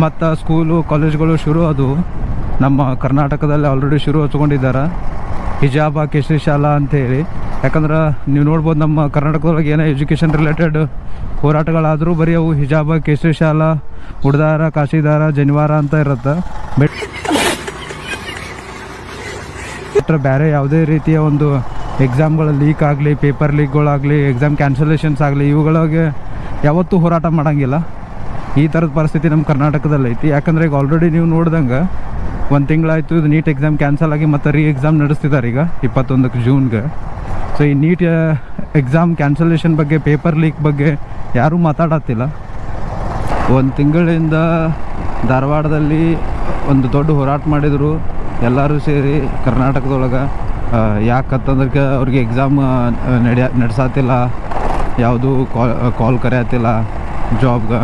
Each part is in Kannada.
ಮತ್ತು ಸ್ಕೂಲು ಕಾಲೇಜ್ಗಳು ಶುರು ಅದು ನಮ್ಮ ಕರ್ನಾಟಕದಲ್ಲಿ ಆಲ್ರೆಡಿ ಶುರು ಹಚ್ಕೊಂಡಿದ್ದಾರೆ. ಹಿಜಾಬ ಕೇಸರಿ ಶಾಲಾ ಅಂಥೇಳಿ. ಯಾಕಂದ್ರೆ ನೀವು ನೋಡ್ಬೋದು ನಮ್ಮ ಕರ್ನಾಟಕದೊಳಗೆ ಏನೋ ಎಜುಕೇಷನ್ ರಿಲೇಟೆಡ್ ಹೋರಾಟಗಳಾದರೂ ಬರೀ ಅವು ಹಿಜಾಬ ಕೇಸರಿ ಶಾಲಾ, ಉಡ್ದಾರ, ಕಾಶಿದಾರ, ಜನಿವಾರ ಅಂತ ಇರುತ್ತೆ. ಬಿಟ್ಟರೆ ಬೇರೆ ಯಾವುದೇ ರೀತಿಯ ಒಂದು ಎಕ್ಸಾಮ್ಗಳ ಲೀಕ್ ಆಗಲಿ, ಪೇಪರ್ ಲೀಕ್ಗಳಾಗಲಿ, ಎಕ್ಸಾಮ್ ಕ್ಯಾನ್ಸಲೇಷನ್ಸ್ ಆಗಲಿ, ಇವುಗಳಿಗೆ ಯಾವತ್ತೂ ಹೋರಾಟ ಮಾಡೋಂಗಿಲ್ಲ. ಈ ಥರದ ಪರಿಸ್ಥಿತಿ ನಮ್ಮ ಕರ್ನಾಟಕದಲ್ಲಿ ಐತಿ. ಯಾಕಂದರೆ ಈಗ ಆಲ್ರೆಡಿ ನೀವು ನೋಡ್ದಂಗೆ 1 ತಿಂಗಳಾಯಿತು ಇದು ನೀಟ್ ಎಕ್ಸಾಮ್ ಕ್ಯಾನ್ಸಲ್ ಆಗಿ ಮತ್ತು ಎಕ್ಸಾಮ್ ನಡೆಸ್ತಿದ್ದಾರೆ ಈಗ 21 ಜೂನ್ಗೆ. ಸೊ ಈ ನೀಟ್ ಎಕ್ಸಾಮ್ ಕ್ಯಾನ್ಸಲೇಷನ್ ಬಗ್ಗೆ, ಪೇಪರ್ ಲೀಕ್ ಬಗ್ಗೆ ಯಾರೂ ಮಾತಾಡತ್ತಿಲ್ಲ. 1 ತಿಂಗಳಿಂದ ಧಾರವಾಡದಲ್ಲಿ ಒಂದು ದೊಡ್ಡ ಹೋರಾಟ ಮಾಡಿದರು ಎಲ್ಲರೂ ಸೇರಿ ಕರ್ನಾಟಕದೊಳಗೆ. ಯಾಕಂತಂದ್ರೆ ಅವ್ರಿಗೆ ಎಕ್ಸಾಮ್ ನಡೆಸತ್ತಿಲ್ಲ, ಯಾವುದೂ ಕಾಲ್ ಕರೆಯತ್ತಿಲ್ಲ ಜಾಬ್ಗೆ.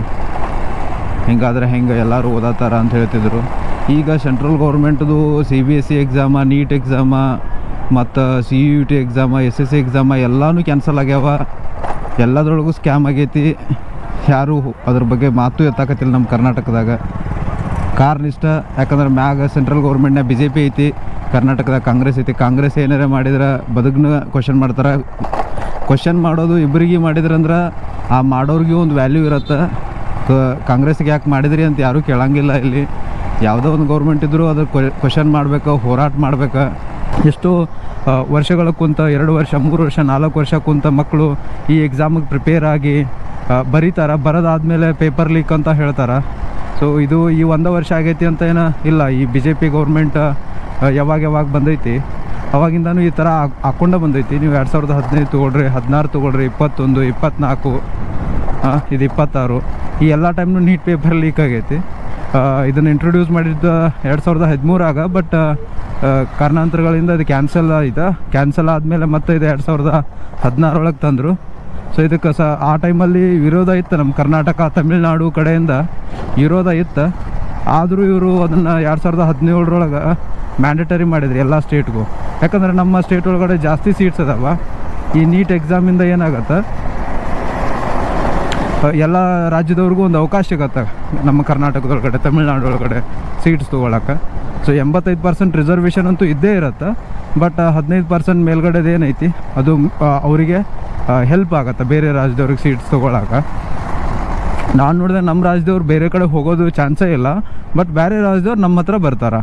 ಹಿಂಗಾದ್ರೆ ಹೆಂಗೆ ಎಲ್ಲರೂ ಓದತ್ತಾರ ಅಂತ ಹೇಳ್ತಿದ್ರು. ಈಗ ಸೆಂಟ್ರಲ್ ಗೌರ್ಮೆಂಟ್ದು CBSE ಎಕ್ಸಾಮ, ನೀಟ್ ಎಕ್ಸಾಮ ಮತ್ತು CUET ಎಕ್ಸಾಮ, SSC ಎಕ್ಸಾಮ ಎಲ್ಲನೂ ಕ್ಯಾನ್ಸಲ್ ಆಗ್ಯಾವ. ಎಲ್ಲದ್ರೊಳಗೂ ಸ್ಕ್ಯಾಮ್ ಆಗೈತಿ. ಯಾರೂ ಅದ್ರ ಬಗ್ಗೆ ಮಾತು ಎತ್ತಾಕತ್ತಿಲ್ಲ ನಮ್ಮ ಕರ್ನಾಟಕದಾಗ. ಕಾರಣ ಇಷ್ಟ, ಯಾಕಂದ್ರೆ ಮ್ಯಾಗ ಸೆಂಟ್ರಲ್ ಗೌರ್ಮೆಂಟ್ನಾಗ BJP ಐತಿ, ಕರ್ನಾಟಕದಾಗ ಕಾಂಗ್ರೆಸ್ ಐತಿ. ಕಾಂಗ್ರೆಸ್ ಏನಾರ ಮಾಡಿದ್ರೆ ಬದುಕನ್ನ ಕ್ವಶನ್ ಮಾಡ್ತಾರೆ. ಕ್ವಶನ್ ಮಾಡೋದು ಇಬ್ಬರಿಗೆ ಮಾಡಿದ್ರಂದ್ರೆ ಆ ಮಾಡೋರಿಗೆ ಒಂದು ವ್ಯಾಲ್ಯೂ ಇರುತ್ತೆ. ಕಾಂಗ್ರೆಸ್ಗೆ ಯಾಕೆ ಮಾಡಿದ್ರಿ ಅಂತ ಯಾರೂ ಕೇಳಂಗಿಲ್ಲ. ಇಲ್ಲಿ ಯಾವುದೋ ಒಂದು ಗೌರ್ಮೆಂಟ್ ಇದ್ದರೂ ಅದ್ರ ಕ್ವಶನ್ ಮಾಡ್ಬೇಕು, ಹೋರಾಟ ಮಾಡ್ಬೇಕು. ಎಷ್ಟೋ ವರ್ಷಗಳ ಕುಂತ 2 ವರ್ಷ, 3 ವರ್ಷ, 4 ವರ್ಷ ಕುಂತ ಮಕ್ಕಳು ಈ ಎಕ್ಸಾಮಿಗೆ ಪ್ರಿಪೇರ್ ಆಗಿ ಬರೀತಾರೆ. ಬರೋದಾದ್ಮೇಲೆ ಪೇಪರ್ ಲೀಕ್ ಅಂತ ಹೇಳ್ತಾರೆ. ಸೊ ಇದು ಈ 1 ವರ್ಷ ಆಗೈತಿ ಅಂತ ಏನೋ ಇಲ್ಲ. ಈ BJP ಗೌರ್ಮೆಂಟ್ ಯಾವಾಗ ಬಂದೈತಿ ಅವಾಗಿಂದನೂ ಈ ಥರ ಹಾಕ್ಕೊಂಡೇ ಬಂದೈತಿ. ನೀವು 2015 ತೊಗೊಳ್ರಿ, 16 ತೊಗೊಳ್ರಿ, 21, 24, ಇದು 26, ಈ ಎಲ್ಲ ಟೈಮ್ನು ನೀಟ್ ಪೇಪರ್ ಲೀಕ್ ಆಗೈತಿ. ಇದನ್ನು ಇಂಟ್ರೊಡ್ಯೂಸ್ ಮಾಡಿದ್ದು 2013 ಬಟ್ ಕಾರಣಾಂತರಗಳಿಂದ ಇದು ಕ್ಯಾನ್ಸಲ್ ಆಯಿತು. ಕ್ಯಾನ್ಸಲ್ ಆದಮೇಲೆ ಮತ್ತೆ ಇದು 2016 ತಂದರು. ಸೊ ಇದಕ್ಕೆ ಆ ಟೈಮಲ್ಲಿ ವಿರೋಧ ಇತ್ತು ನಮ್ಮ ಕರ್ನಾಟಕ, ತಮಿಳ್ನಾಡು ಕಡೆಯಿಂದ ವಿರೋಧ ಇತ್ತು. ಆದರೂ ಇವರು ಅದನ್ನು 2017 ಮ್ಯಾಂಡೇಟರಿ ಮಾಡಿದ್ರು ಎಲ್ಲ ಸ್ಟೇಟ್ಗೂ. ಯಾಕಂದರೆ ನಮ್ಮ ಸ್ಟೇಟ್ ಒಳಗಡೆ ಜಾಸ್ತಿ ಸೀಟ್ಸ್ ಅದಾವ. ಈ ನೀಟ್ ಎಕ್ಸಾಮಿಂದ ಏನಾಗತ್ತೆ, ಎಲ್ಲ ರಾಜ್ಯದವ್ರಿಗೂ ಒಂದು ಅವಕಾಶ ಸಿಗತ್ತೆ ನಮ್ಮ ಕರ್ನಾಟಕದೊಳಗಡೆ, ತಮಿಳ್ನಾಡು ಒಳಗಡೆ ಸೀಟ್ಸ್ ತೊಗೊಳಕ್ಕೆ. ಸೊ 85% ರಿಸರ್ವೇಷನ್ ಅಂತೂ ಇದ್ದೇ ಇರುತ್ತೆ. ಬಟ್ 15% ಮೇಲ್ಗಡೆದು ಏನೈತಿ ಅದು ಅವರಿಗೆ ಹೆಲ್ಪ್ ಆಗುತ್ತೆ ಬೇರೆ ರಾಜ್ಯದವ್ರಿಗೆ ಸೀಟ್ಸ್ ತೊಗೊಳಕ್ಕೆ. ನಾನು ನೋಡಿದೆ ನಮ್ಮ ರಾಜ್ಯದವ್ರು ಬೇರೆ ಕಡೆ ಹೋಗೋದು ಚಾನ್ಸೇ ಇಲ್ಲ. ಬಟ್ ಬೇರೆ ರಾಜ್ಯದವ್ರು ನಮ್ಮ ಹತ್ರ ಬರ್ತಾರೆ.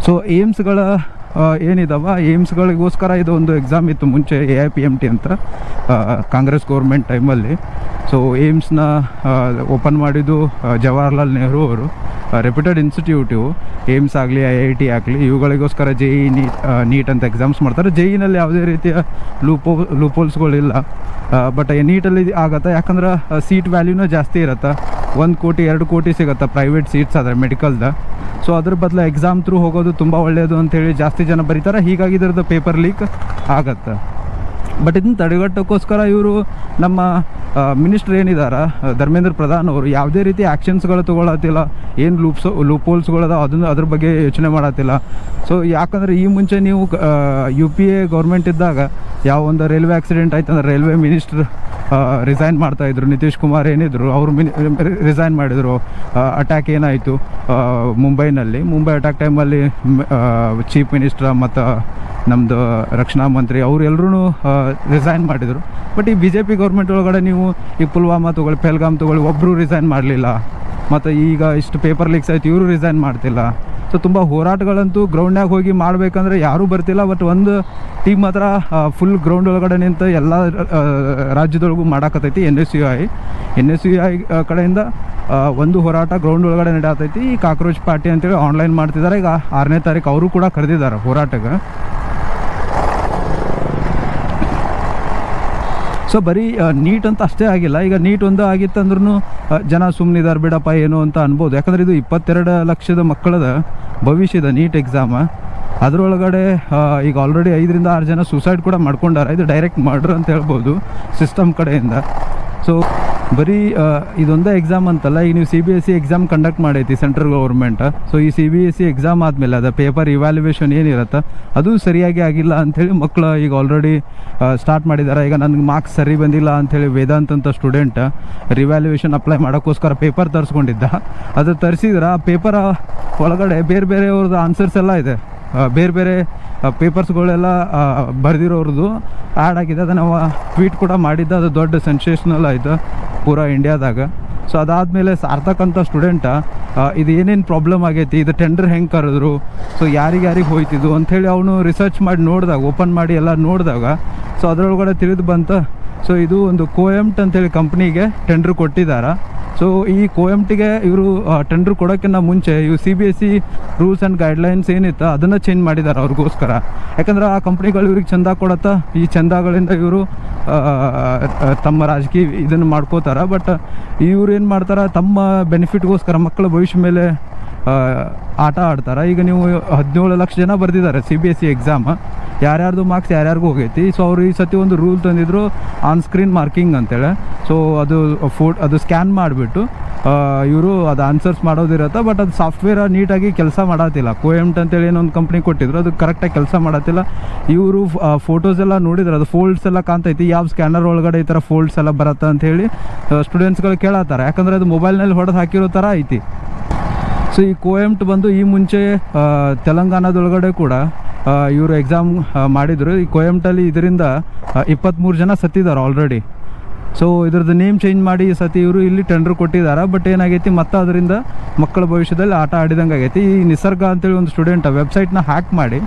ಸೊ ಏಮ್ಸ್ಗಳ ಏನಿದಾವ, ಏಮ್ಸ್ಗಳಿಗೋಸ್ಕರ ಇದು ಒಂದು ಎಕ್ಸಾಮ್ ಇತ್ತು ಮುಂಚೆ, AIPMT ಅಂತ, ಕಾಂಗ್ರೆಸ್ ಗೌರ್ಮೆಂಟ್ ಟೈಮಲ್ಲಿ. ಸೊ ಏಮ್ಸ್ನ ಓಪನ್ ಮಾಡಿದ್ದು ಜವಾಹರ್ಲಾಲ್ ನೆಹರು ಅವರು. ರೆಪ್ಯೂಟೆಡ್ ಇನ್ಸ್ಟಿಟ್ಯೂಟ್ ಇವು, ಏಮ್ಸ್ ಆಗಲಿ, IIT ಆಗಲಿ, ಇವುಗಳಿಗೋಸ್ಕರ JEE ನೀಟ್ ಅಂತ ಎಕ್ಸಾಮ್ಸ್ ಮಾಡ್ತಾರೆ. JEEನಲ್ಲಿ ಯಾವುದೇ ರೀತಿಯ ಲೂಪೋಲ್ಸ್ಗಳಿಲ್ಲ. ಬಟ್ ನೀಟಲ್ಲಿ ಆಗತ್ತೆ. ಯಾಕಂದ್ರೆ ಸೀಟ್ ವ್ಯಾಲ್ಯೂನ ಜಾಸ್ತಿ ಇರುತ್ತೆ. 1 ಕೋಟಿ 2 ಕೋಟಿ ಸಿಗುತ್ತೆ ಪ್ರೈವೇಟ್ ಸೀಟ್ಸ್ ಆದರೆ ಮೆಡಿಕಲ್ದ. ಸೊ ಅದ್ರ ಬದಲು ಎಕ್ಸಾಮ್ ಥ್ರೂ ಹೋಗೋದು ತುಂಬ ಒಳ್ಳೆಯದು ಅಂಥೇಳಿ ಜಾಸ್ತಿ ಜನ ಬರೀತಾರೆ. ಹೀಗಾಗಿ ಇದ್ರದ್ದು ಪೇಪರ್ ಲೀಕ್ ಆಗತ್ತೆ. ಬಟ್ ಇದನ್ನು ತಡೆಗಟ್ಟೋಕ್ಕೋಸ್ಕರ ಇವರು ನಮ್ಮ ಮಿನಿಸ್ಟ್ರ್ ಏನಿದ್ದಾರೆ ಧರ್ಮೇಂದ್ರ ಪ್ರಧಾನ್ ಅವರು ಯಾವುದೇ ರೀತಿ ಆ್ಯಕ್ಷನ್ಸ್ಗಳು ತೊಗೊಳತ್ತಿಲ್ಲ. ಏನು ಲೂಪೋಲ್ಸ್ಗಳದ ಅದನ್ನು ಅದ್ರ ಬಗ್ಗೆ ಯೋಚನೆ ಮಾಡತ್ತಿಲ್ಲ. ಸೊ ಯಾಕಂದರೆ ಈ ಮುಂಚೆ ನೀವು UPA ಗೌರ್ಮೆಂಟ್ ಇದ್ದಾಗ ಯಾವ ಒಂದು ರೈಲ್ವೆ ಆಕ್ಸಿಡೆಂಟ್ ಆಯ್ತು ಅಂದ್ರೆ ರೈಲ್ವೆ ಮಿನಿಸ್ಟ್ರ್ ರಿಸೈನ್ ಮಾಡ್ತಾಯಿದ್ರು. ನಿತೀಶ್ ಕುಮಾರ್ ಏನಿದ್ರು ಅವರು ರಿಸೈನ್ ಮಾಡಿದರು. ಅಟ್ಯಾಕ್ ಏನಾಯಿತು ಮುಂಬೈ ಅಟ್ಯಾಕ್ ಟೈಮಲ್ಲಿ ಚೀಫ್ ಮಿನಿಸ್ಟ್ರ ಮತ್ತು ನಮ್ಮದು ರಕ್ಷಣಾ ಮಂತ್ರಿ ಅವರೆಲ್ಲರೂ ರಿಸೈನ್ ಮಾಡಿದರು. ಬಟ್ ಈ BJP ಗೌರ್ಮೆಂಟ್ ಒಳಗಡೆ ನೀವು ಈ ಪುಲ್ವಾಮಾ ತೊಗೊಳ್ಳಿ, ಪೆಹಲ್ಗಾಮ್ ತೊಗೊಳ್ಳಿ, ಒಬ್ಬರು ರಿಸೈನ್ ಮಾಡಲಿಲ್ಲ. ಮತ್ತು ಈಗ ಇಷ್ಟು ಪೇಪರ್ ಲೀಕ್ಸ್ ಆಯ್ತು, ಇವರು ರಿಸೈನ್ ಮಾಡ್ತಿಲ್ಲ. ಸೊ ತುಂಬ ಹೋರಾಟಗಳಂತೂ ಗ್ರೌಂಡ್ನಾಗ ಹೋಗಿ ಮಾಡಬೇಕಂದ್ರೆ ಯಾರೂ ಬರ್ತಿಲ್ಲ. ಬಟ್ ಒಂದು ಟೀಮ್ ಮಾತ್ರ ಫುಲ್ ಗ್ರೌಂಡ್ ಒಳಗಡೆ ನಿಂತು ಎಲ್ಲ ರಾಜ್ಯದೊಳಗೂ ಮಾಡಾಕತ್ತೈತಿ. NSUI ಕಡೆಯಿಂದ ಒಂದು ಹೋರಾಟ ಗ್ರೌಂಡ್ ಒಳಗಡೆ ನಡೆಯತೈತಿ. ಈ ಕಾಕ್ರೋಚ್ ಪಾರ್ಟಿ ಅಂತೇಳಿ ಆನ್ಲೈನ್ ಮಾಡ್ತಿದ್ದಾರೆ. ಈಗ 6ನೇ ತಾರೀಕು ಅವರು ಕೂಡ ಕರೆದಿದ್ದಾರೆ ಹೋರಾಟಕ್ಕೆ. ಸೊ ಬರೀ ನೀಟ್ ಅಂತ ಅಷ್ಟೇ ಆಗಿಲ್ಲ. ಈಗ ನೀಟ್ ಒಂದು ಆಗಿತ್ತಂದ್ರೂ ಜನ ಸುಮ್ಮನಿದ್ದಾರೆ ಬಿಡಪ್ಪ ಏನು ಅಂತ ಅನ್ಬೋದು. ಯಾಕಂದರೆ ಇದು 22 ಲಕ್ಷದ ಮಕ್ಕಳದ ಭವಿಷ್ಯದ ನೀಟ್ ಎಕ್ಸಾಮ. ಅದರೊಳಗಡೆ ಈಗ ಆಲ್ರೆಡಿ 5 ರಿಂದ 6 ಜನ ಸೂಸೈಡ್ ಕೂಡ ಮಾಡ್ಕೊಂಡಾರ. ಇದು ಡೈರೆಕ್ಟ್ ಮರ್ಡರ್ ಅಂತ ಹೇಳ್ಬೋದು ಸಿಸ್ಟಮ್ ಕಡೆಯಿಂದ. ಸೊ ಬರೀ ಇದೊಂದೇ ಎಕ್ಸಾಮ್ ಅಂತಲ್ಲ, ಈಗ ನೀವು CBSE ಎಕ್ಸಾಮ್ ಕಂಡಕ್ಟ್ ಮಾಡೈತಿ ಸೆಂಟ್ರಲ್ ಗೌರ್ಮೆಂಟ್. ಸೊ ಈ CBSE ಎಕ್ಸಾಮ್ ಆದಮೇಲೆ ಅದು ಪೇಪರ್ ಇವ್ಯಾಲ್ಯುವೇಷನ್ ಏನಿರುತ್ತೆ ಅದು ಸರಿಯಾಗಿ ಆಗಿಲ್ಲ ಅಂಥೇಳಿ ಮಕ್ಕಳು ಈಗ ಆಲ್ರೆಡಿ ಸ್ಟಾರ್ಟ್ ಮಾಡಿದ್ದಾರೆ. ಈಗ ನನಗೆ ಮಾರ್ಕ್ಸ್ ಸರಿ ಬಂದಿಲ್ಲ ಅಂಥೇಳಿ ವೇದಾಂತ್ ಅಂತ ಸ್ಟೂಡೆಂಟ್ ರಿವ್ಯಾಲ್ಯುವೇಷನ್ ಅಪ್ಲೈ ಮಾಡೋಕ್ಕೋಸ್ಕರ ಪೇಪರ್ ತರಿಸ್ಕೊಂಡಿದ್ದ. ಅದು ತರಿಸಿದ್ರೆ ಆ ಪೇಪರ್ ಒಳಗಡೆ ಬೇರೆ ಬೇರೆಯವ್ರದ್ದು ಆನ್ಸರ್ಸ್ ಎಲ್ಲ ಇದೆ, ಬೇರೆ ಬೇರೆ ಪೇಪರ್ಸ್ಗಳೆಲ್ಲ ಬರೆದಿರೋರ್ದು ಆ್ಯಡ್ ಆಗಿದೆ. ಅದನ್ನು ನಾವು ಟ್ವೀಟ್ ಕೂಡ ಮಾಡಿದ್ದ, ಅದು ದೊಡ್ಡ ಸೆನ್ಸೇಷನಲ್ ಆಯಿತು ಪೂರಾ ಇಂಡಿಯಾದಾಗ. ಸೊ ಅದಾದಮೇಲೆ ಸಾರ್ಥಕ್ ಅಂತ ಸ್ಟೂಡೆಂಟ ಇದು ಏನೇನು ಪ್ರಾಬ್ಲಮ್ ಆಗೈತಿ, ಇದು ಟೆಂಡರ್ ಹೆಂಗೆ ಕರೆದ್ರು, ಸೊ ಯಾರಿಗೆ ಹೋಯ್ತಿದ್ದು ಅಂಥೇಳಿ ಅವನು ರಿಸರ್ಚ್ ಮಾಡಿ ನೋಡಿದಾಗ, ಓಪನ್ ಮಾಡಿ ಎಲ್ಲ ನೋಡಿದಾಗ ಸೊ ಅದರೊಳಗಡೆ ತಿಳಿದು ಬಂತು. ಸೊ ಇದು ಒಂದು ಕೋಯಮ್ಟ್ ಅಂತೇಳಿ ಕಂಪ್ನಿಗೆ ಟೆಂಡ್ರ್ ಕೊಟ್ಟಿದ್ದಾರೆ. ಸೊ ಈ ಕೋಯಮ್ಟಿಗೆ ಇವರು ಟೆಂಡ್ರ್ ಕೊಡೋಕ್ಕಿಂತ ಮುಂಚೆ ಇವು CBSE ರೂಲ್ಸ್ ಆ್ಯಂಡ್ ಗೈಡ್ಲೈನ್ಸ್ ಏನಿತ್ತು ಅದನ್ನು ಚೇಂಜ್ ಮಾಡಿದ್ದಾರೆ ಅವ್ರಿಗೋಸ್ಕರ. ಯಾಕಂದ್ರೆ ಆ ಕಂಪ್ನಿಗಳು ಇವ್ರಿಗೆ ಚಂದ ಕೊಡತ್ತಾ, ಈ ಚಂದಗಳಿಂದ ಇವರು ತಮ್ಮ ರಾಜಕೀಯ ಇದನ್ನು ಮಾಡ್ಕೋತಾರೆ. ಬಟ್ ಇವ್ರು ಏನು ಮಾಡ್ತಾರೆ, ತಮ್ಮ ಬೆನಿಫಿಟ್ಗೋಸ್ಕರ ಮಕ್ಕಳ ಭವಿಷ್ಯ ಮೇಲೆ ಆಟ ಆಡ್ತಾರೆ. ಈಗ ನೀವು 17 ಲಕ್ಷ ಜನ ಬರೆದಿದ್ದಾರೆ CBSE ಎಕ್ಸಾಮ್, ಯಾರ್ಯಾರ್ದು ಮಾರ್ಕ್ಸ್ ಯಾರ್ಯಾರಿಗೂ ಹೋಗೈತಿ. ಸೊ ಅವರು ಈ ಸತಿ ಒಂದು ರೂಲ್ ತಂದಿದ್ರು, ಆನ್ ಸ್ಕ್ರೀನ್ ಮಾರ್ಕಿಂಗ್ ಅಂತೇಳಿ. ಸೊ ಅದು ಸ್ಕ್ಯಾನ್ ಮಾಡಿಬಿಟ್ಟು ಇವರು ಅದು ಆನ್ಸರ್ಸ್ ಮಾಡೋದಿರತ್ತೆ. ಬಟ್ ಅದು ಸಾಫ್ಟ್ವೇರ್ ನೀಟಾಗಿ ಕೆಲಸ ಮಾಡತ್ತಿಲ್ಲ. ಕೋಯಮ್ಟ್ ಅಂತೇಳಿ ಏನೊಂದು ಕಂಪ್ನಿ ಕೊಟ್ಟಿದ್ರು, ಅದು ಕರೆಕ್ಟಾಗಿ ಕೆಲಸ ಮಾಡತ್ತಿಲ್ಲ. ಇವರು ಫೋಟೋಸ್ ಎಲ್ಲ ನೋಡಿದ್ರೆ ಅದು ಫೋಲ್ಡ್ಸ್ ಎಲ್ಲ ಕಾಣ್ತೈತಿ, ಯಾವ ಸ್ಕ್ಯಾನರ್ ಒಳಗಡೆ ಈ ಥರ ಫೋಲ್ಡ್ಸ್ ಎಲ್ಲ ಬರತ್ತೆ ಅಂಥೇಳಿ ಸ್ಟೂಡೆಂಟ್ಸ್ಗಳು ಕೇಳತ್ತಾರೆ. ಯಾಕಂದರೆ ಅದು ಮೊಬೈಲ್ನಲ್ಲಿ ಹೊಡೆದು ಹಾಕಿರೋ ಥರ ಐತಿ. ಸೊ ಈ ಕೋಯಮ್ಟ್ ಬಂದು ಈ ಮುಂಚೆ ತೆಲಂಗಾಣದೊಳಗಡೆ ಕೂಡ ಇವರು ಎಕ್ಸಾಮ್ ಮಾಡಿದರು. ಈ ಕೋಯಮ್ಟಲ್ಲಿ ಇದರಿಂದ 23 ಜನ ಸತ್ತಿದ್ದಾರೆ ಆಲ್ರೆಡಿ. ಸೊ ಇದ್ರದ್ದು ನೇಮ್ ಚೇಂಜ್ ಮಾಡಿ ಈ ಸತಿ ಇವರು ಇಲ್ಲಿ ಟೆಂಡರ್ ಕೊಟ್ಟಿದ್ದಾರೆ. ಬಟ್ ಏನಾಗೈತಿ, ಮತ್ತು ಅದರಿಂದ ಮಕ್ಕಳ ಭವಿಷ್ಯದಲ್ಲಿ ಆಟ ಆಡಿದಂಗೆ ಆಗೈತಿ. ಈ ನಿಸರ್ಗ ಅಂತೇಳಿ ಒಂದು ಸ್ಟೂಡೆಂಟ್ ವೆಬ್ಸೈಟ್ನ ಹ್ಯಾಕ್ ಮಾಡಿ,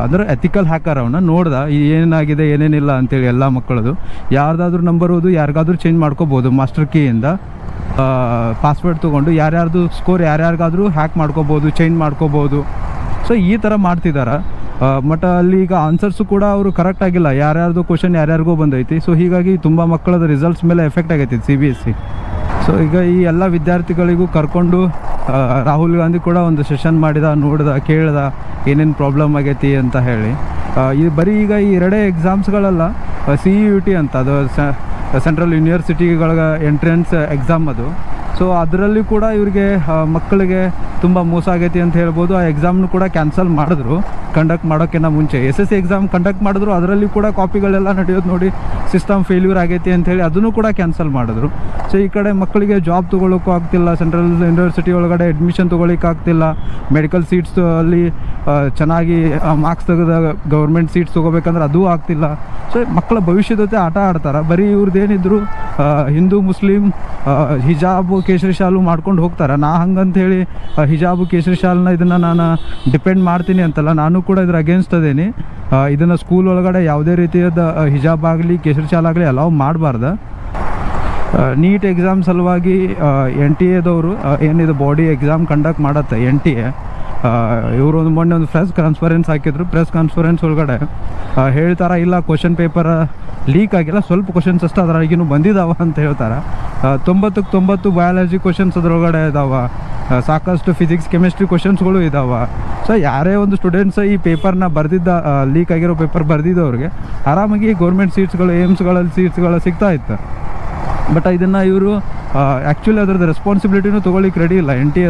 ಅಂದರೆ ಎಥಿಕಲ್ ಹ್ಯಾಕರ್ ಅವನ್ನ ನೋಡ್ದ ಏನಾಗಿದೆ ಏನೇನಿಲ್ಲ ಅಂತೇಳಿ ಎಲ್ಲ ಮಕ್ಕಳದು. ಯಾರ್ದಾದ್ರೂ ನಂಬರ್ ಓದು ಯಾರಿಗಾದ್ರೂ ಚೇಂಜ್ ಮಾಡ್ಕೋಬೋದು ಮಾಸ್ಟರ್ ಕೀಯಿಂದ. ಪಾಸ್ವರ್ಡ್ ತೊಗೊಂಡು ಯಾರ್ಯಾರ್ದು ಸ್ಕೋರ್ ಯಾರ್ಯಾರಿಗಾದ್ರೂ ಹ್ಯಾಕ್ ಮಾಡ್ಕೋಬೋದು, ಚೇಂಜ್ ಮಾಡ್ಕೋಬೋದು. ಸೊ ಈ ಥರ ಮಾಡ್ತಿದ್ದಾರೆ. ಬಟ್ ಅಲ್ಲಿ ಈಗ ಆನ್ಸರ್ಸು ಕೂಡ ಅವರು ಕರೆಕ್ಟ್ ಆಗಿಲ್ಲ, ಯಾರ್ಯಾರ್ದು ಕ್ವಶನ್ ಯಾರ್ಯಾರಿಗೋ ಬಂದೈತಿ. ಸೊ ಹೀಗಾಗಿ ತುಂಬ ಮಕ್ಕಳದ ರಿಸಲ್ಟ್ಸ್ ಮೇಲೆ ಎಫೆಕ್ಟ್ ಆಗೈತಿ CBSE. ಸೊ ಈಗ ಈ ಎಲ್ಲ ವಿದ್ಯಾರ್ಥಿಗಳಿಗೂ ಕರ್ಕೊಂಡು ರಾಹುಲ್ ಗಾಂಧಿ ಕೂಡ ಒಂದು ಸೆಷನ್ ಮಾಡಿದ, ನೋಡ್ದ, ಕೇಳ್ದ ಏನೇನು ಪ್ರಾಬ್ಲಮ್ ಆಗೈತಿ ಅಂತ ಹೇಳಿ. ಇದು ಬರೀ ಈಗ ಈ 2 ಎಕ್ಸಾಮ್ಸ್ಗಳೆಲ್ಲ CUET ಅಂತ, ಅದು ಸೆಂಟ್ರಲ್ ಯೂನಿವರ್ಸಿಟಿಗಳ ಎಂಟ್ರೆನ್ಸ್ ಎಕ್ಸಾಮ್ ಅದು. ಸೊ ಅದರಲ್ಲಿ ಕೂಡ ಇವರಿಗೆ ಮಕ್ಕಳಿಗೆ ತುಂಬ ಮೋಸ ಆಗೈತಿ ಅಂತ ಹೇಳ್ಬೋದು. ಆ ಎಕ್ಸಾಮ್ನು ಕೂಡ ಕ್ಯಾನ್ಸಲ್ ಮಾಡಿದ್ರು ಕಂಡಕ್ಟ್ ಮಾಡೋಕ್ಕಿಂತ ಮುಂಚೆ. SSC ಎಕ್ಸಾಮ್ ಕಂಡಕ್ಟ್ ಮಾಡಿದ್ರು, ಅದರಲ್ಲಿ ಕೂಡ ಕಾಪಿಗಳೆಲ್ಲ ನಡೆಯೋದು ನೋಡಿ ಸಿಸ್ಟಮ್ ಫೇಲ್ಯೂರ್ ಆಗೈತಿ ಅಂಥೇಳಿ ಅದನ್ನು ಕೂಡ ಕ್ಯಾನ್ಸಲ್ ಮಾಡಿದ್ರು. ಸೊ ಈ ಕಡೆ ಮಕ್ಕಳಿಗೆ ಜಾಬ್ ತೊಗೊಳ್ಳೋಕ್ಕೂ ಆಗ್ತಿಲ್ಲ, ಸೆಂಟ್ರಲ್ ಯೂನಿವರ್ಸಿಟಿ ಒಳಗಡೆ ಅಡ್ಮಿಷನ್ ತೊಗೊಳಿಕ್ಕಾಗ್ತಿಲ್ಲ, ಮೆಡಿಕಲ್ ಸೀಟ್ಸ್ ಅಲ್ಲಿ ಚೆನ್ನಾಗಿ ಮಾರ್ಕ್ಸ್ ತೆಗೆದ ಗೌರ್ಮೆಂಟ್ ಸೀಟ್ಸ್ ತೊಗೋಬೇಕಂದ್ರೆ ಅದೂ ಆಗ್ತಿಲ್ಲ. ಸೊ ಮಕ್ಕಳ ಭವಿಷ್ಯದ ಜೊತೆ ಆಟ ಆಡ್ತಾರೆ. ಬರೀ ಇವ್ರದ್ದೇನಿದ್ರು ಹಿಂದೂ ಮುಸ್ಲಿಂ ಹಿಜಾಬು ಕೇಸರಿ ಶಾಲು ಮಾಡ್ಕೊಂಡು ಹೋಗ್ತಾರೆ. ನಾ ಹಂಗಂಥೇಳಿ ಹಿಜಾಬು ಕೇಸರಿ ಶಾಲನ್ನ ಇದನ್ನು ನಾನು ಡಿಪೆಂಡ್ ಮಾಡ್ತೀನಿ ಅಂತಲ್ಲ, ನಾನು ಕೂಡ ಇದ್ರ ಅಗೇನ್ಸ್ಟ್ ಅದೇನಿ. ಇದನ್ನು ಸ್ಕೂಲ್ ಒಳಗಡೆ ಯಾವುದೇ ರೀತಿಯಾದ ಹಿಜಾಬ್ ಆಗಲಿ ಕೇಸರಿ ಶಾಲ್ ಆಗಲಿ ಅಲೌ ಮಾಡಬಾರ್ದು. ನೀಟ್ ಎಕ್ಸಾಮ್ ಸಲುವಾಗಿ NTA ಏನಿದು ಬಾಡಿ ಎಕ್ಸಾಮ್ ಕಂಡಕ್ಟ್ ಮಾಡತ್ತೆ NTA, ಇವರು ಒಂದು ಮೊನ್ನೆ ಒಂದು ಪ್ರೆಸ್ ಕಾನ್ಫರೆನ್ಸ್ ಹಾಕಿದ್ರು. ಪ್ರೆಸ್ ಕಾನ್ಫರೆನ್ಸ್ ಒಳಗಡೆ ಹೇಳ್ತಾರೆ, ಇಲ್ಲ ಕ್ವಶನ್ ಪೇಪರ್ ಲೀಕ್ ಆಗಿಲ್ಲ, ಸ್ವಲ್ಪ ಕ್ವಶನ್ಸ್ ಅಷ್ಟೇ ಅದ್ರಾಗಿನೂ ಬಂದಿದ್ದಾವೆ ಅಂತ ಹೇಳ್ತಾರೆ. 90ಕ್ಕೆ 90 ಬಯಾಲಜಿ ಕ್ವಶನ್ಸ್ ಅದರೊಳಗಡೆ ಇದ್ದಾವೆ, ಸಾಕಷ್ಟು ಫಿಸಿಕ್ಸ್ ಕೆಮಿಸ್ಟ್ರಿ ಕ್ವಶನ್ಸ್ಗಳು ಇದ್ದಾವೆ. ಸೊ ಯಾರೇ ಒಂದು ಸ್ಟೂಡೆಂಟ್ಸ್ ಈ ಪೇಪರ್ನ ಬರೆದಿದ್ದ, ಲೀಕ್ ಆಗಿರೋ ಪೇಪರ್ ಬರೆದಿದ್ದವ್ರಿಗೆ ಆರಾಮಾಗಿ ಗೌರ್ಮೆಂಟ್ ಸೀಟ್ಸ್ಗಳು ಏಮ್ಸ್ಗಳಲ್ಲಿ ಸೀಟ್ಸ್ಗಳು ಸಿಗ್ತಾ ಇತ್ತು. ಬಟ್ ಇದನ್ನು ಇವರು ಆ್ಯಕ್ಚುಲಿ ಅದರದ್ದು ರೆಸ್ಪಾನ್ಸಿಬಿಲಿಟಿನೂ ತೊಗೊಳ್ಳಿಕ್ಕೆ ರೆಡಿ ಇಲ್ಲ NTA.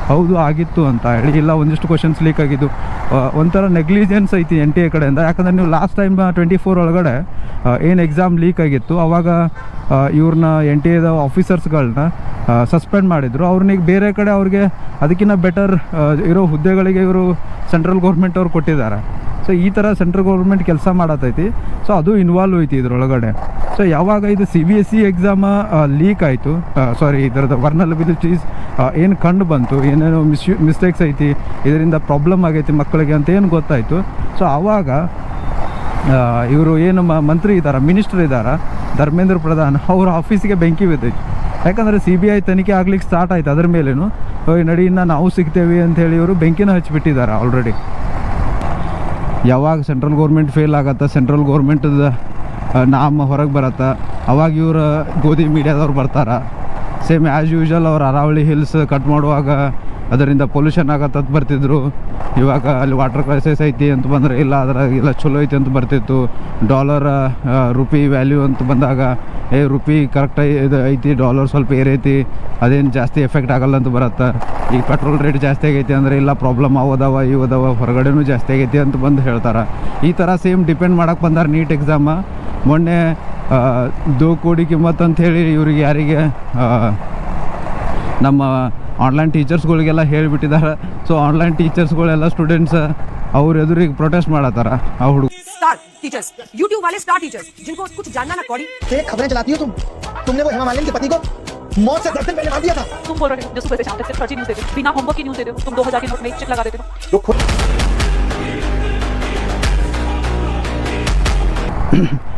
ಹೌದು ಆಗಿತ್ತು ಅಂತ ಹೇಳಿ, ಇಲ್ಲ ಒಂದಿಷ್ಟು ಕ್ವಶನ್ಸ್ ಲೀಕ್ ಆಗಿದ್ದು, ಒಂಥರ ನೆಗ್ಲಿಜೆನ್ಸ್ ಐತಿ NTA ಕಡೆಯಿಂದ. ಯಾಕಂದರೆ ನೀವು ಲಾಸ್ಟ್ ಟೈಮ್ 24 ಒಳಗಡೆ ಏನು ಎಕ್ಸಾಮ್ ಲೀಕ್ ಆಗಿತ್ತು ಅವಾಗ ಇವ್ರನ್ನ NTA ಆಫೀಸರ್ಸ್ಗಳನ್ನ ಸಸ್ಪೆಂಡ್ ಮಾಡಿದರು. ಅವ್ರನ್ನ ಬೇರೆ ಕಡೆ ಅವ್ರಿಗೆ ಅದಕ್ಕಿಂತ ಬೆಟರ್ ಇರೋ ಹುದ್ದೆಗಳಿಗೆ ಇವರು ಸೆಂಟ್ರಲ್ ಗೌರ್ಮೆಂಟ್ ಅವ್ರು ಕೊಟ್ಟಿದ್ದಾರೆ. ಸೊ ಈ ಥರ ಸೆಂಟ್ರಲ್ ಗೌರ್ಮೆಂಟ್ ಕೆಲಸ ಮಾಡತೈತಿ. ಸೊ ಅದು ಇನ್ವಾಲ್ವ್ ಐತಿ ಇದ್ರೊಳಗಡೆ. ಸೊ ಯಾವಾಗ ಇದು CBSE ಎಕ್ಸಾಮ ಲೀಕ್ ಆಯಿತು, ಸಾರಿ ಇದರದ್ದು ವರ್ನಲಬಿಲಿಟೀಸ್ ಏನು ಕಂಡು ಬಂತು, ಏನೇನೋ ಮಿಸ್ಟೇಕ್ಸ್ ಐತಿ, ಇದರಿಂದ ಪ್ರಾಬ್ಲಮ್ ಆಗೈತಿ ಮಕ್ಕಳಿಗೆ ಅಂತ ಏನು ಗೊತ್ತಾಯಿತು. ಸೊ ಆವಾಗ ಇವರು ಏನು ಮಂತ್ರಿ ಇದ್ದಾರೆ, ಮಿನಿಸ್ಟರ್ ಇದ್ದಾರೆ, ಧರ್ಮೇಂದ್ರ ಪ್ರಧಾನ್, ಅವ್ರ ಆಫೀಸಿಗೆ ಬೆಂಕಿ ಬಿದ್ದೈತಿ. ಯಾಕಂದರೆ CBI ತನಿಖೆ ಆಗ್ಲಿಕ್ಕೆ ಸ್ಟಾರ್ಟ್ ಆಯ್ತು ಅದ್ರ ಮೇಲೇನು, ನಡಿಯಿಂದ ನಾವು ಸಿಗ್ತೇವೆ ಅಂಥೇಳಿ ಇವರು ಬೆಂಕಿನ ಹಚ್ಚಿಬಿಟ್ಟಿದ್ದಾರೆ ಆಲ್ರೆಡಿ. ಯಾವಾಗ ಸೆಂಟ್ರಲ್ ಗೌರ್ಮೆಂಟ್ ಫೇಲ್ ಆಗತ್ತೆ, ಸೆಂಟ್ರಲ್ ಗೌರ್ಮೆಂಟದ ನಾಮ ಹೊರಗೆ ಬರತ್ತೆ, ಅವಾಗ ಇವರು ಗೋಧಿ ಮೀಡಿಯಾದವ್ರು ಬರ್ತಾರೆ. ಸೇಮ್ ಆ್ಯಸ್ ಯೂಶ್ವಲ್ ಅವ್ರು ಅರಾವಳಿ ಹಿಲ್ಸ್ ಕಟ್ ಮಾಡುವಾಗ ಅದರಿಂದ ಪೊಲ್ಯೂಷನ್ ಆಗತ್ತಂತ ಬರ್ತಿದ್ರು. ಇವಾಗ ಅಲ್ಲಿ ವಾಟರ್ ಕ್ರೈಸಿಸ್ ಐತಿ ಅಂತ ಬಂದರೆ ಇಲ್ಲ ಅದ್ರಾಗೆಲ್ಲ ಚಲೋ ಐತಿ ಅಂತ ಬರ್ತಿತ್ತು. ಡಾಲರ್ ರುಪಿ ವ್ಯಾಲ್ಯೂ ಅಂತ ಬಂದಾಗ ರುಪಿ ಕರೆಕ್ಟಾಗಿ ಇದು ಐತಿ, ಡಾಲರ್ ಸ್ವಲ್ಪ ಏರೈತಿ, ಅದೇನು ಜಾಸ್ತಿ ಎಫೆಕ್ಟ್ ಆಗಲ್ಲ ಅಂತ ಬರುತ್ತೆ. ಈಗ ಪೆಟ್ರೋಲ್ ರೇಟ್ ಜಾಸ್ತಿ ಆಗೈತಿ ಅಂದರೆ ಇಲ್ಲ ಪ್ರಾಬ್ಲಮ್ ಆಗೋದವ ಇವದವ ಹೊರಗಡೆನೂ ಜಾಸ್ತಿ ಆಗೈತಿ ಅಂತ ಬಂದು ಹೇಳ್ತಾರೆ. ಈ ಥರ ಸೇಮ್ ಡಿಪೆಂಡ್ ಮಾಡಕ್ಕೆ ಬಂದಾರ ನೀಟ್ ಎಕ್ಸಾಮ. ಮೊನ್ನೆ 2 ಕೋಟಿ ಕಿಮ್ಮತ್ ಅಂಥೇಳಿ ಇವ್ರಿಗೆ ಯಾರಿಗೆ ನಮ್ಮ ಆನ್ಲೈನ್ ಟೀಚರ್ಸ್ಗಳಿಗೆಲ್ಲ ಹೇಳಿಬಿಟ್ಟಿದ್ದಾರೆ. ಸೊ ಆನ್ಲೈನ್ ಟೀಚರ್ಸ್ಗಳೆಲ್ಲ ಸ್ಟೂಡೆಂಟ್ಸ್ ಅವ್ರ ಎದುರಿಗೆ ಪ್ರೊಟೆಸ್ಟ್ ಮಾಡತ್ತಾರ. ಆ ಹುಡುಗ स्टार टीचर्स, यूट्यूब वाले स्टार टीचर्स जिनको कुछ जानना ना कौड़ी, खबरें चलाती हो तुम। तुमने वो हेमा मालिनी के पति को मौत से 10 दिन पहले मार दिया था। तुम बोल रहे हो जो सुबह से शाम तक सिर्फ फर्जी न्यूज देते हो, बिना होमवर्क की न्यूज देते हो, तुम 2000 के नोट में एक चिट लगा देते हो। तो खुद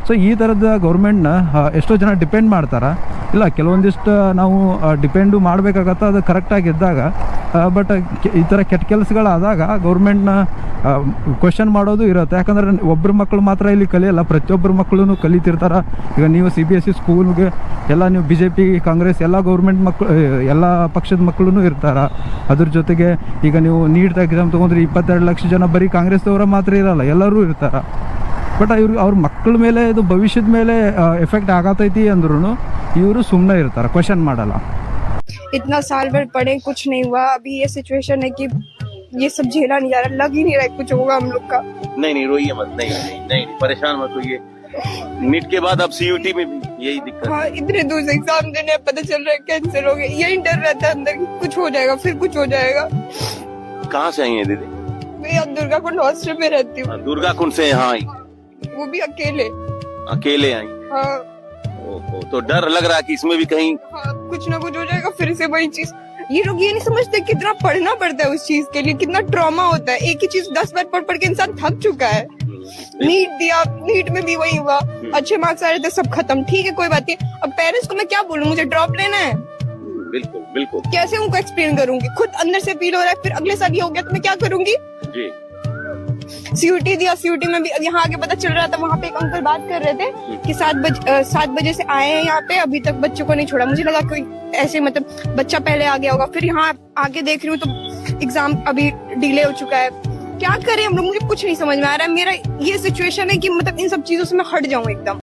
ಸೊ ಈ ಥರದ ಗೌರ್ಮೆಂಟ್ನ ಎಷ್ಟೋ ಜನ ಡಿಪೆಂಡ್ ಮಾಡ್ತಾರೆ. ಇಲ್ಲ ಕೆಲವೊಂದಿಷ್ಟು ನಾವು ಡಿಪೆಂಡು ಮಾಡಬೇಕಾಗತ್ತೆ ಅದು ಕರೆಕ್ಟಾಗಿ ಇದ್ದಾಗ. ಬಟ್ ಈ ಥರ ಕೆಟ್ಟ ಕೆಲಸಗಳಾದಾಗ ಗೌರ್ಮೆಂಟ್ನ ಕ್ವೆಶನ್ ಮಾಡೋದು ಇರುತ್ತೆ. ಯಾಕಂದರೆ ಒಬ್ಬರು ಮಕ್ಕಳು ಮಾತ್ರ ಇಲ್ಲಿ ಕಲಿಯಲ್ಲ, ಪ್ರತಿಯೊಬ್ಬರು ಮಕ್ಕಳು ಕಲಿತಿರ್ತಾರೆ. ಈಗ ನೀವು CBSE ಸ್ಕೂಲ್ಗೆ ಎಲ್ಲ ನೀವು BJP ಕಾಂಗ್ರೆಸ್ ಎಲ್ಲ ಗೌರ್ಮೆಂಟ್ ಮಕ್ಕಳು ಎಲ್ಲ ಪಕ್ಷದ ಮಕ್ಕಳು ಇರ್ತಾರೆ. ಅದ್ರ ಜೊತೆಗೆ ಈಗ ನೀವು ನೀಟ್ ಎಕ್ಸಾಮ್ ತೊಗೊಂಡ್ರೆ 22 ಲಕ್ಷ ಜನ ಬರೀ ಕಾಂಗ್ರೆಸ್ದವರ ಮಾತ್ರ ಇರಲ್ಲ, ಎಲ್ಲರೂ ಇರ್ತಾರೆ. ಬಟ್ ಅವ್ರ ಮಕ್ಕಳ ಮೇಲೆ ಇದು ಭವಿಷ್ಯದ ಮೇಲೆ ಎಫೆಕ್ಟ್ ಆಗತೈತಿ ಅಂದ್ರೂ ಇವರು ಸುಮ್ಮನೆ ಇರ್ತಾರೆ, ಕ್ವೆಶನ್ ಮಾಡಲ್ಲ. इतना साल भर पढ़े कुछ नहीं हुआ, अभी ये सिचुएशन है कि ये सब झेला नहीं जा रहा, लग ही नहीं रहा है कुछ होगा हम लोग का। नहीं रोइए मत, नहीं परेशान मत होइए। नीट के बाद अब CUT में भी यही दिक्कत। हाँ, इतने दूर से एग्जाम देने पता चल रहा है कैंसिल हो गया, यही डर रहता है अंदर कि कुछ हो जाएगा फिर कुछ हो जाएगा। कहाँ से आई है दीदी? मैं यहाँ दुर्गा कुंड हॉस्टल में रहती हूँ। दुर्गा कुंड से यहाँ आई? वो भी अकेले आई? हाँ तो डर लग रहा है कि इसमें भी कहीं हाँ कुछ ना कुछ हो जाएगा फिर से वही चीज। ये लोग ये नहीं समझते कितना पढ़ना पड़ता है उस चीज के लिए, कितना ट्रॉमा होता है। एक ही चीज 10 बार पढ़ के इंसान थक चुका है। नीट दिया, नीट में भी वही हुआ, अच्छे मार्क्स आ रहे थे सब खत्म, ठीक है कोई बात नहीं। अब पेरेंट्स को मैं क्या बोलूं, मुझे ड्रॉप लेना है, बिल्कुल कैसे उनको एक्सप्लेन करूंगी? खुद अंदर से फील हो रहा है, फिर अगले साल ये हो गया तो मैं क्या करूंगी? जी। CUT दिया, CUT में भी यहाँ आगे पता चल रहा था, वहाँ पे एक अंकल बात कर रहे थे कि 7 बजे से आए हैं यहाँ पे, अभी तक बच्चों को नहीं छोड़ा। मुझे लगा कोई ऐसे मतलब बच्चा पहले आ गया होगा, फिर यहाँ आगे देख रही हूँ तो एग्जाम अभी डिले हो चुका है। क्या करें हम लोग, मुझे कुछ नहीं समझ में आ रहा है। मेरा ये सिचुएशन है कि मतलब इन सब चीजों से मैं हट जाऊं एकदम।